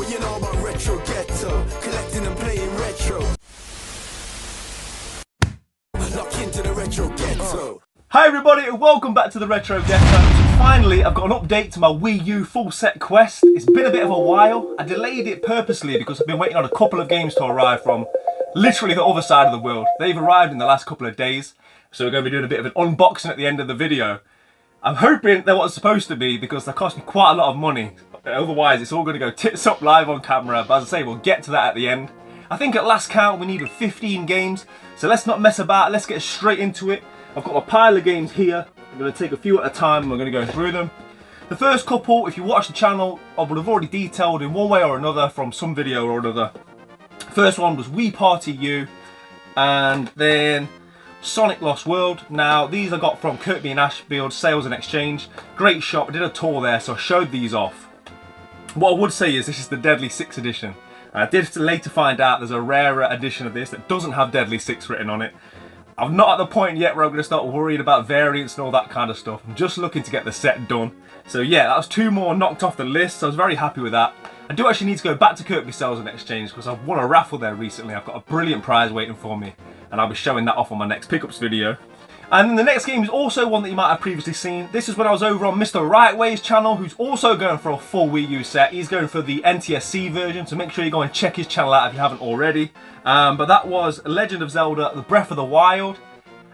What you know about retro ghetto? Collecting and playing retro. Lock into the retro ghetto. Hi everybody and welcome back to the Retro Ghetto. Finally, I've got an update to my Wii U full set quest. It's been a bit of a while. I delayed it purposely because I've been waiting on a couple of games to arrive from literally the other side of the world. They've arrived in the last couple of days, so we're going to be doing a bit of an unboxing at the end of the video. I'm hoping they're what it's supposed to be because they cost me quite a lot of money. Otherwise, it's all going to go tits up live on camera. But as I say, we'll get to that at the end. I think at last count we needed 15 games, so let's not mess about. Let's get straight into it. I've got a pile of games here. I'm going to take a few at a time and we're going to go through them. The first couple, if you watch the channel, I would have already detailed in one way or another from some video or another. First one was Wii Party U, and then Sonic Lost World. Now these I got from Kirkby and Ashfield Sales and Exchange. Great shop. I did a tour there, so I showed these off. What I would say is this is the Deadly 6 edition. I did later find out there's a rarer edition of this that doesn't have Deadly 6 written on it. I'm not at the point yet where I'm going to start worrying about variants and all that kind of stuff. I'm just looking to get the set done. So yeah, that was 2 more knocked off the list, so I was very happy with that. I do actually need to go back to Kirkby Sales and Exchange because I've won a raffle there recently. I've got a brilliant prize waiting for me, and I'll be showing that off on my next pickups video. And then the next game is also one that you might have previously seen. This is when I was over on Mr. Rightway's channel, who's also going for a full Wii U set. He's going for the NTSC version, so make sure you go and check his channel out if you haven't already. But that was Legend of Zelda: The Breath of the Wild.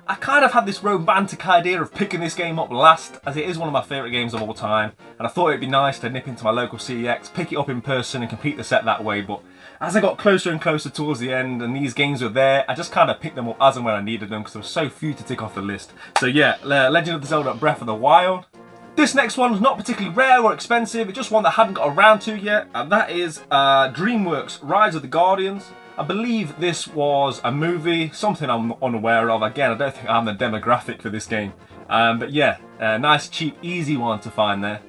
I kind of had this romantic idea of picking this game up last, as it is one of my favourite games of all time, and I thought it'd be nice to nip into my local CEX, pick it up in person and complete the set that way, but as I got closer and closer towards the end and these games were there, I just kind of picked them up as and when I needed them because there were so few to tick off the list. So yeah, Legend of the Zelda: Breath of the Wild. This next one was not particularly rare or expensive, it's just one that I hadn't got around to yet, and that is DreamWorks' Rise of the Guardians. I believe this was a movie, something I'm unaware of. Again, I don't think I'm the demographic for this game. But yeah, a nice, cheap, easy one to find there.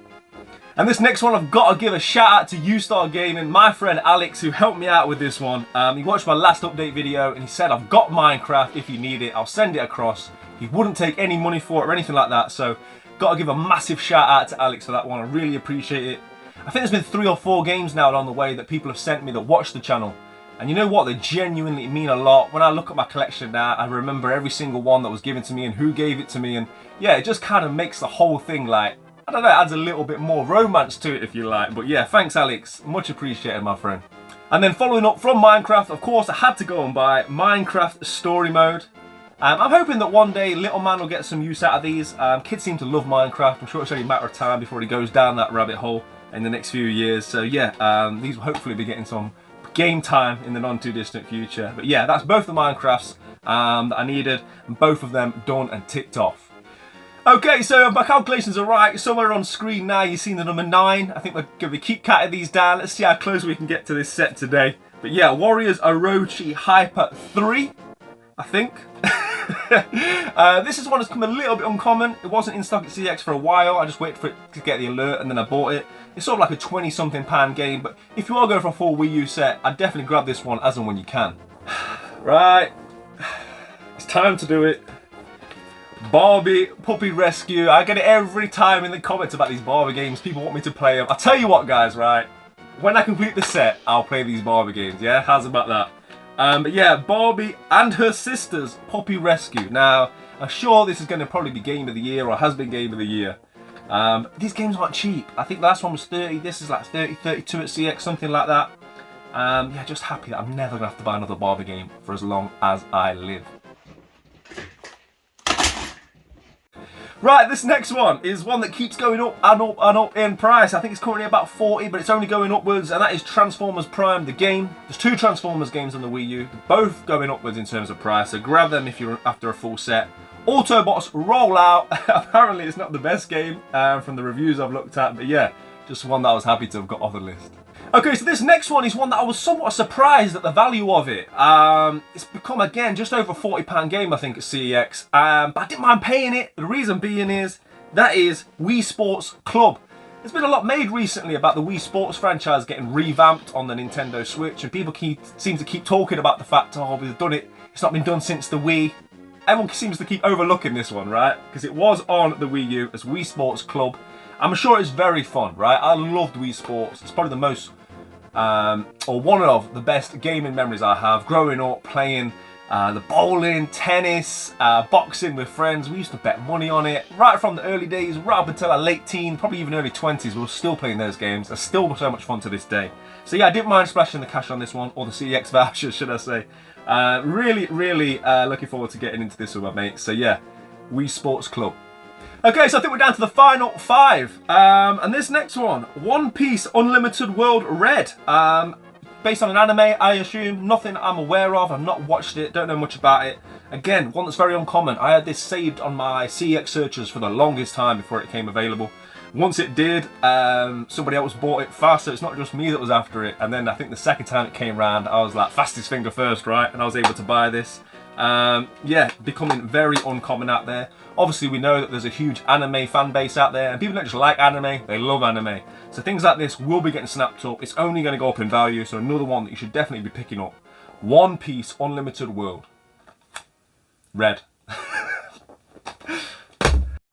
And this next one, I've got to give a shout out to U-Star Gaming, my friend Alex, who helped me out with this one. He watched my last update video and he said, I've got Minecraft, if you need it, I'll send it across. He wouldn't take any money for it or anything like that, so got to give a massive shout out to Alex for that one. I really appreciate it. I think there's been 3 or 4 games now along the way that people have sent me that watch the channel. And you know what, they genuinely mean a lot. When I look at my collection now, I remember every single one that was given to me and who gave it to me, and yeah, it just kind of makes the whole thing, like, I don't know, adds a little bit more romance to it if you like. But yeah, thanks Alex, much appreciated my friend. And then following up from Minecraft, of course I had to go and buy Minecraft Story Mode. I'm hoping that one day little man will get some use out of these. Kids seem to love Minecraft. I'm sure it's only a matter of time before he goes down that rabbit hole in the next few years. So yeah, these will hopefully be getting some game time in the non too distant future. But yeah, that's both the Minecrafts that I needed, and both of them done and ticked off. Okay, so my calculations are right. Somewhere on screen now you've seen the number 9. I think we're going to keep counting these down. Let's see how close we can get to this set today. But yeah, Warriors Orochi Hyper 3, I think. This is one that's come a little bit uncommon. It wasn't in stock at CX for a while. I just waited for it to get the alert and then I bought it. It's sort of like a 20-something pound game, but if you are going for a full Wii U set, I'd definitely grab this one as and when you can. Right, it's time to do it. Barbie Puppy Rescue. I get it every time in the comments about these Barbie games. People want me to play them. I tell you what guys, right, when I complete the set, I'll play these Barbie games, yeah? How's about that? But yeah, Barbie and her sisters Puppy Rescue. Now, I'm sure this is going to probably be Game of the Year or has been Game of the Year. These games aren't cheap. I think the last one was 30, this is like 30, 32 at CX, something like that. Yeah, just happy that I'm never going to have to buy another Barbie game for as long as I live. Right, this next one is one that keeps going up and up and up in price. I think it's currently about 40, but it's only going upwards, and that is Transformers Prime, the game. There's 2 Transformers games on the Wii U, both going upwards in terms of price, so grab them if you're after a full set. Autobots Rollout. Apparently it's not the best game from the reviews I've looked at, but yeah, just one that I was happy to have got off the list. Okay, so this next one is one that I was somewhat surprised at the value of it. It's become, again, just over a £40 game, I think, at CEX. But I didn't mind paying it. The reason being is, that is Wii Sports Club. There's been a lot made recently about the Wii Sports franchise getting revamped on the Nintendo Switch, and people seem to keep talking about the fact, oh, we've done it, it's not been done since the Wii. Everyone seems to keep overlooking this one, right? Because it was on the Wii U as Wii Sports Club. I'm sure it's very fun, right? I loved Wii Sports. It's probably the most or one of the best gaming memories I have growing up playing the bowling, tennis, boxing with friends. We used to bet money on it right from the early days, right up until our late teens, probably even early 20s. We were still playing those games. They're still so much fun to this day. So yeah, I didn't mind splashing the cash on this one, or the CEX vouchers, should I say. Really looking forward to getting into this with my mates. So yeah, Wii Sports Club. Okay, so I think we're down to the final 5. And this next one, One Piece Unlimited World Red. Based on an anime, I assume. Nothing I'm aware of. I've not watched it, don't know much about it. Again, one that's very uncommon. I had this saved on my CEX searches for the longest time before it came available. Once it did, somebody else bought it fast, so it's not just me that was after it. And then I think the second time it came around, I was like, fastest finger first, right? And I was able to buy this. Yeah, becoming very uncommon out there. Obviously, we know that there's a huge anime fan base out there, and people don't just like anime, they love anime. So things like this will be getting snapped up. It's only going to go up in value, so another one that you should definitely be picking up. One Piece Unlimited World. Red.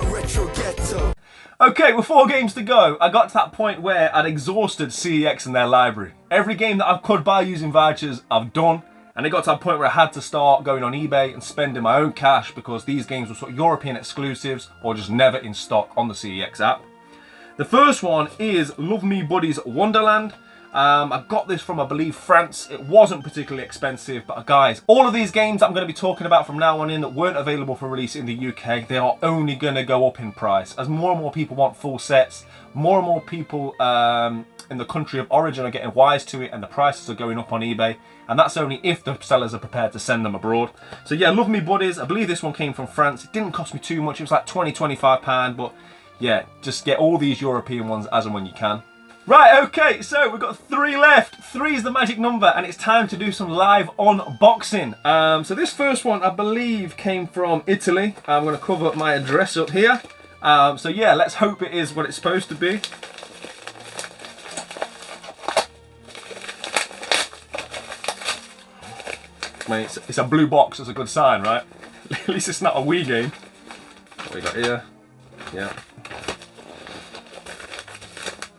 Retro Ghetto. Okay, with 4 games to go, I got to that point where I'd exhausted CEX and their library. Every game that I could buy using vouchers, I've done. And it got to that point where I had to start going on eBay and spending my own cash because these games were sort of European exclusives or just never in stock on the CEX app. The first one is Love Me Buddy's Wonderland. I got this from, I believe, France. It wasn't particularly expensive, but guys, all of these games that I'm going to be talking about from now on in that weren't available for release in the UK, they are only going to go up in price. As more and more people want full sets, more and more people in the country of origin are getting wise to it, and the prices are going up on eBay. And that's only if the sellers are prepared to send them abroad. So yeah, Love Me Buddies. I believe this one came from France. It didn't cost me too much. It was like £20–25, but yeah, just get all these European ones as and when you can. Right, okay, so we've got 3 left. 3 is the magic number, and it's time to do some live unboxing. So this first one, I believe, came from Italy. I'm going to cover my address up here. So yeah, let's hope it is what it's supposed to be. I mean, it's a blue box, that's a good sign, right? At least it's not a Wii game. What we got here? Yeah.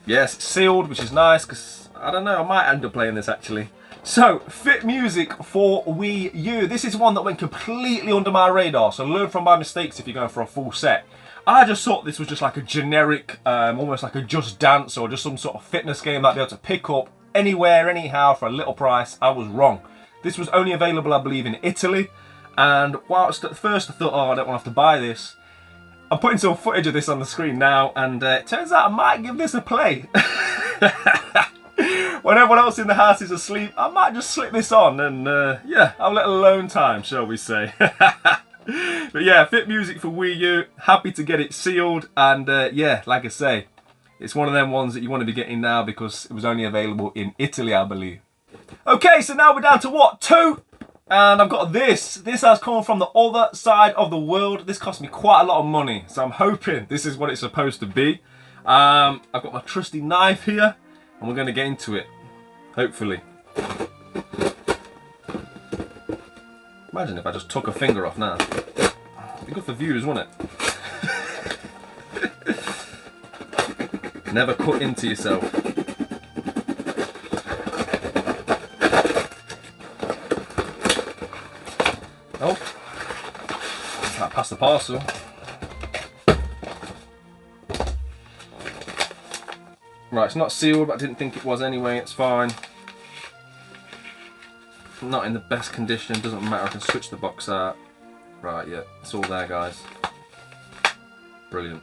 Yes, it's sealed, which is nice, because, I don't know, I might end up playing this actually. So, Fit Music for Wii U. This is one that went completely under my radar, so learn from my mistakes if you're going for a full set. I just thought this was just like a generic, almost like a Just Dance or just some sort of fitness game that I'd be able to pick up anywhere, anyhow, for a little price. I was wrong. This was only available, I believe, in Italy. And whilst at first I thought, oh, I don't want to have to buy this, I'm putting some footage of this on the screen now, and it turns out I might give this a play. When everyone else in the house is asleep, I might just slip this on and, yeah, have a little alone time, shall we say. But yeah, Fit Music for Wii U. Happy to get it sealed, and yeah, like I say, it's one of them ones that you want to be getting now because it was only available in Italy, I believe. Okay, so now we're down to what? 2? And I've got this. This has come from the other side of the world. This cost me quite a lot of money, so I'm hoping this is what it's supposed to be. I've got my trusty knife here, and we're going to get into it. Hopefully. Imagine if I just took a finger off now. It'd be good for views, wouldn't it? Never cut into yourself. Oh, that passed the parcel. Right, it's not sealed, but I didn't think it was anyway, it's fine. Not in the best condition, doesn't matter, I can switch the box out. Right, yeah, it's all there, guys. Brilliant.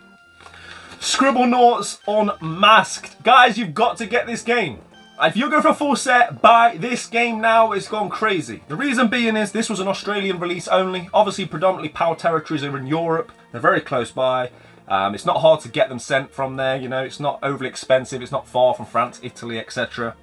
Scribblenauts Unmasked. Guys, you've got to get this game. If you're going for a full set, buy this game now. It's gone crazy. The reason being is this was an Australian release only. Obviously, predominantly PAL territories are in Europe. They're very close by. It's not hard to get them sent from there. You know, it's not overly expensive. It's not far from France, Italy, etc.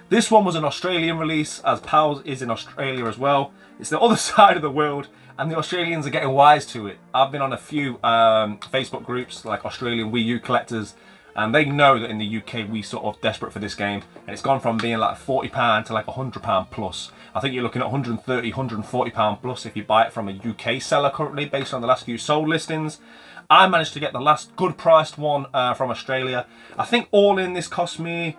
This one was an Australian release, as PAL is in Australia as well. It's the other side of the world, and the Australians are getting wise to it. I've been on a few Facebook groups, like Australian Wii U collectors, and they know that in the UK we sort of desperate for this game, and it's gone from being like £40 to like £100 plus. I think you're looking at £130, £140 plus if you buy it from a UK seller currently, based on the last few sold listings. I managed to get the last good priced one from Australia. I think all in this cost me,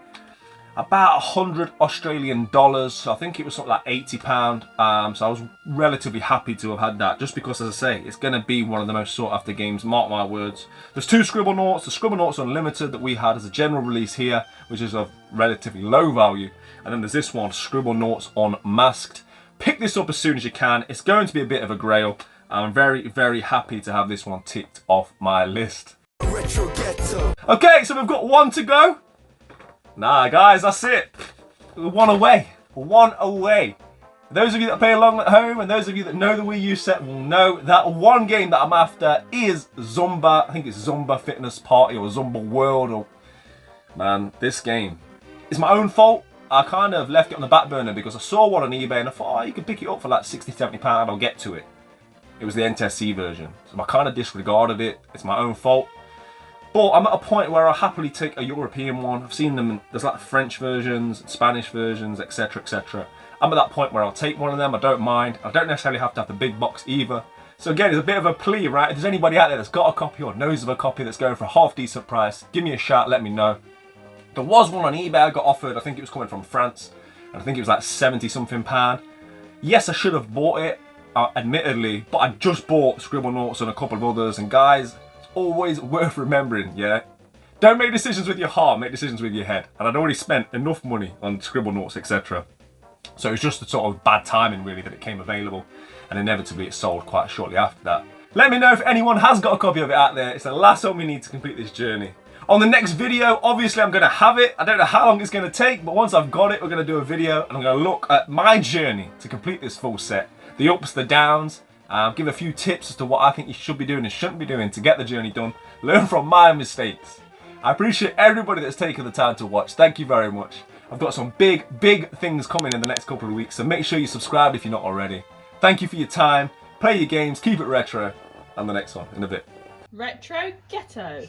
about 100 Australian dollars. So I think it was something like £80. So I was relatively happy to have had that, just because, as I say, it's going to be one of the most sought after games, mark my words. There's two Scribblenauts, the Scribblenauts Unlimited that we had as a general release here, which is of relatively low value. And then there's this one, Scribblenauts Unmasked. Pick this up as soon as you can. It's going to be a bit of a grail. I'm very, very happy to have this one ticked off my list. Retro Ghetto. Okay, so we've got one to go. Nah, guys, that's it. One away. One away. Those of you that play along at home and those of you that know the Wii U set will know that one game that I'm after is Zumba. I think it's Zumba Fitness Party or Zumba World. Or man, this game. It's my own fault. I kind of left it on the back burner because I saw one on eBay and I thought, oh, you can pick it up for like £60, £70, I'll get to it. It was the NTSC version. So I kind of disregarded it. It's my own fault. But I'm at a point where I'll happily take a European one. I've seen them, there's like French versions, Spanish versions, etc, etc. I'm at that point where I'll take one of them, I don't mind. I don't necessarily have to have the big box either. So again, it's a bit of a plea, right? If there's anybody out there that's got a copy or knows of a copy that's going for a half decent price, give me a shout, let me know. There was one on eBay I got offered, I think it was coming from France, and I think it was like 70 something pound. Yes, I should have bought it, admittedly, but I just bought Scribblenauts and a couple of others, and guys, always worth remembering, yeah? Don't make decisions with your heart, make decisions with your head. And I'd already spent enough money on Scribblenauts, etc. So it was just a sort of bad timing, really, that it came available. And inevitably it sold quite shortly after that. Let me know if anyone has got a copy of it out there. It's the last one we need to complete this journey. On the next video, obviously I'm going to have it. I don't know how long it's going to take, but once I've got it, we're going to do a video. And I'm going to look at my journey to complete this full set. The ups, the downs. Give a few tips as to what I think you should be doing and shouldn't be doing to get the journey done. Learn from my mistakes. I appreciate everybody that's taken the time to watch. Thank you very much. I've got some big things coming in the next couple of weeks, so make sure you subscribe if you're not already. Thank you for your time. Play your games, keep it retro, and the next one in a bit. Retro Ghetto.